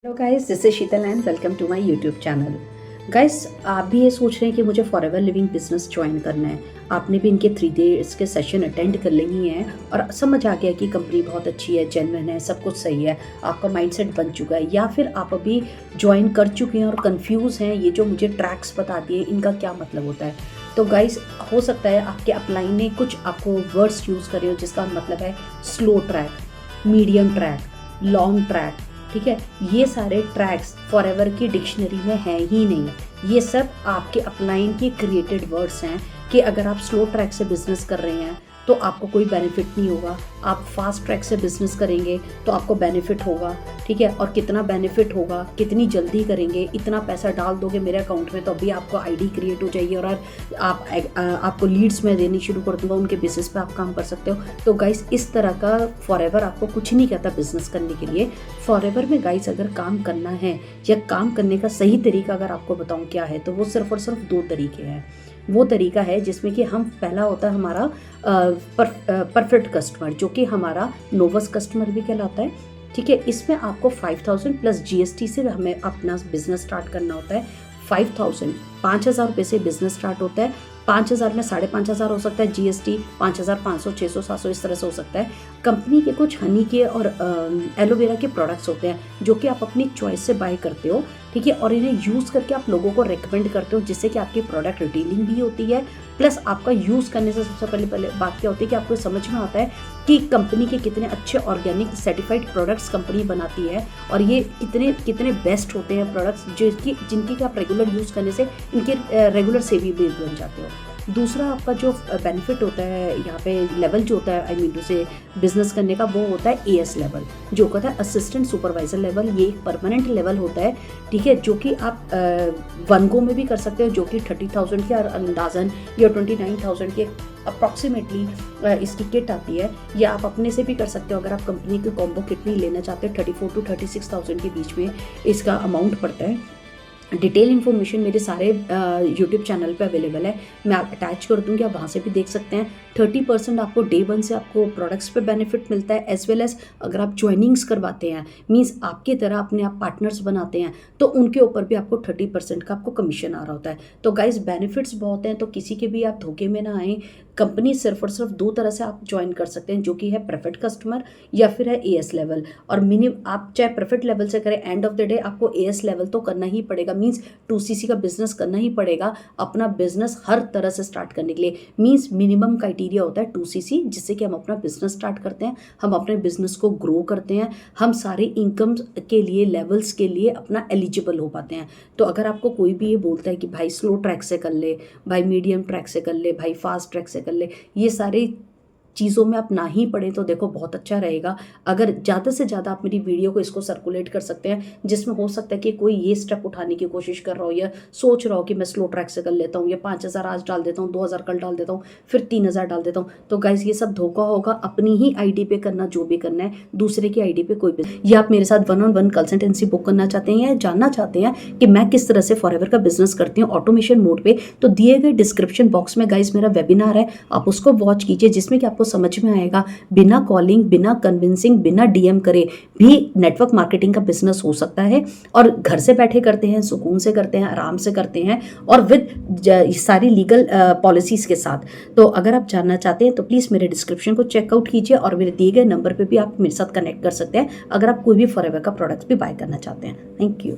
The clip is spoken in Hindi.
Hello guys, this is Sheetal and welcome to my YouTube channel. Guys, आप भी ये सोच रहे हैं कि मुझे फॉरएवर लिविंग बिजनेस ज्वाइन करना है। आपने भी इनके 3 डेज के सेशन अटेंड कर लिए हैं और समझ आ गया कि कंपनी बहुत अच्छी है, जेन्युइन है, सब कुछ सही है, आपका माइंडसेट बन चुका है, या फिर आप अभी ज्वाइन कर चुके हैं और कंफ्यूज हैं, ये जो मुझे ट्रैक्स बता दिए इनका क्या मतलब होता है। तो गाइस, हो सकता है आपके अपलाइन ने कुछ आपको वर्ड्स यूज़ करे हो जिसका मतलब है slow track, medium track, long track. ठीक है, ये सारे ट्रैक्स फॉरएवर की डिक्शनरी में है ही नहीं। ये सब आपके अपलाइन के क्रिएटेड वर्ड्स हैं कि अगर आप स्लो ट्रैक से बिजनेस कर रहे हैं तो आपको कोई बेनिफिट नहीं होगा, आप फास्ट ट्रैक से बिजनेस करेंगे तो आपको बेनिफिट होगा। ठीक है, और कितना बेनिफिट होगा, कितनी जल्दी करेंगे, इतना पैसा डाल दोगे मेरे अकाउंट में तो अभी आपको आईडी क्रिएट हो जाएगी और आपको लीड्स में देनी शुरू कर दूंगा, उनके बेसिस पे आप काम कर सकते हो। तो गाइस, इस तरह का फॉरएवर आपको कुछ नहीं कहता बिजनेस करने के लिए। फॉरएवर में गाइस अगर काम करना है या काम करने का सही तरीका अगर आपको बताऊं क्या है, तो वो सिर्फ और सिर्फ 2 तरीके हैं। वो तरीका है जिसमें कि हम पहला होता है हमारा परफेक्ट कस्टमर, जो कि हमारा नोवस कस्टमर भी कहलाता है। ठीक है, इसमें आपको 5000 प्लस जीएसटी से हमें अपना बिजनेस स्टार्ट करना होता है। 5,000 रुपये से बिजनेस स्टार्ट होता है। 5,000 में 5,500 हो सकता है जीएसटी, 5,500, 600, 700 इस तरह से हो सकता है। कंपनी के कुछ हनी के और एलोवेरा के प्रोडक्ट्स होते हैं जो कि आप अपनी चॉइस से बाय करते हो। ठीक है, और इन्हें यूज़ करके आप लोगों को रेकमेंड करते हो, जिससे कि आपकी प्रोडक्ट रिटेलिंग भी होती है। प्लस आपका यूज़ करने से सबसे पहले बात क्या होती है कि आपको समझ में आता है कि कंपनी के कितने अच्छे ऑर्गेनिक सर्टिफाइड प्रोडक्ट्स कंपनी बनाती है और ये कितने बेस्ट होते हैं प्रोडक्ट्स जिनकी आप रेगुलर यूज़ करने से इनके रेगुलर सेवी भी बन जाते हो। दूसरा आपका जो बेनिफिट होता है यहाँ पे लेवल जो होता है, आई मीन टू से बिजनेस करने का, वो होता है एएस लेवल, जो होता है असिस्टेंट सुपरवाइजर लेवल। ये एक परमानेंट लेवल होता है। ठीक है, जो कि आप वन गो में भी कर सकते हो, जो कि 30,000 के अंदाजन या 29,000 के अप्रॉक्सीमेटली इसकी किट आती है, या आप अपने से भी कर सकते हो। अगर आप कंपनी की कॉम्बो किट नहीं लेना चाहते हो, 34 to 36,000 के बीच में इसका अमाउंट पड़ता है। डिटेल इन्फॉर्मेशन मेरे सारे यूट्यूब चैनल पे अवेलेबल है, मैं अटैच कर दूँगी, आप वहाँ से भी देख सकते हैं। 30% आपको डे 1 से आपको प्रोडक्ट्स पे बेनिफिट मिलता है, एज वेल एज अगर आप ज्वाइनिंग्स करवाते हैं, मींस आपकी तरह अपने आप पार्टनर्स बनाते हैं, तो उनके ऊपर भी आपको 30% का आपको कमीशन आ रहा होता है। तो गाइज, बेनिफिट्स बहुत हैं, तो किसी के भी आप धोखे में ना आए। कंपनी सिर्फ और सिर्फ 2 तरह से आप ज्वाइन कर सकते हैं, जो कि है प्रेफर्ड कस्टमर या फिर है एएस लेवल। और आप चाहे प्रेफर्ड लेवल से करें, एंड ऑफ द डे आपको एएस लेवल तो करना ही पड़ेगा। मींस 2cc का बिजनेस करना ही पड़ेगा अपना बिजनेस हर तरह से स्टार्ट करने के लिए। मींस मिनिमम क्राइटेरिया होता है 2cc, जिससे कि हम अपना बिजनेस स्टार्ट करते हैं, हम अपने बिजनेस को ग्रो करते हैं, हम सारे इनकम के लिए लेवल्स के लिए अपना एलिजिबल हो पाते हैं। तो अगर आपको कोई भी ये बोलता है कि भाई स्लो ट्रैक से कर ले, भाई मीडियम ट्रैक से कर ले, भाई फास्ट ट्रैक से कर ले, ये सारे चीज़ों में आप ना ही पढ़ें तो देखो बहुत अच्छा रहेगा। अगर ज़्यादा से ज़्यादा आप मेरी वीडियो को इसको सर्कुलेट कर सकते हैं, जिसमें हो सकता है कि कोई ये स्टेप उठाने की कोशिश कर रहा हो या सोच रहा हो कि मैं स्लो ट्रैक से कर लेता हूँ, या 5,000 आज डाल देता हूँ, 2,000 कल डाल देता हूँ, फिर 3,000 डाल देता हूँ, तो गाइज ये सब धोखा होगा। अपनी ही आईडी पे करना जो भी करना है, दूसरे की आईडी पे कोई भी। या आप मेरे साथ 1-on-1 कंसल्टेंसी बुक करना चाहते हैं या जानना चाहते हैं कि मैं किस तरह से फॉरएवर का बिजनेस करती हूँ ऑटोमेशन मोड पे, तो दिए गए डिस्क्रिप्शन बॉक्स में गाइज मेरा वेबिनार है, आप उसको वॉच कीजिए, जिसमें कि आपको समझ में आएगा बिना कॉलिंग, बिना कन्विंसिंग, बिना डीएम करे भी नेटवर्क मार्केटिंग का बिजनेस हो सकता है। और घर से बैठे करते हैं, सुकून से करते हैं, आराम से करते हैं, और विद सारी लीगल पॉलिसीज के साथ। तो अगर आप जानना चाहते हैं तो प्लीज़ मेरे डिस्क्रिप्शन को चेकआउट कीजिए, और मेरे दिए गए नंबर पे भी आप मेरे साथ कनेक्ट कर सकते हैं अगर आप कोई भी फॉरएवर का प्रोडक्ट भी बाय करना चाहते हैं। Thank you.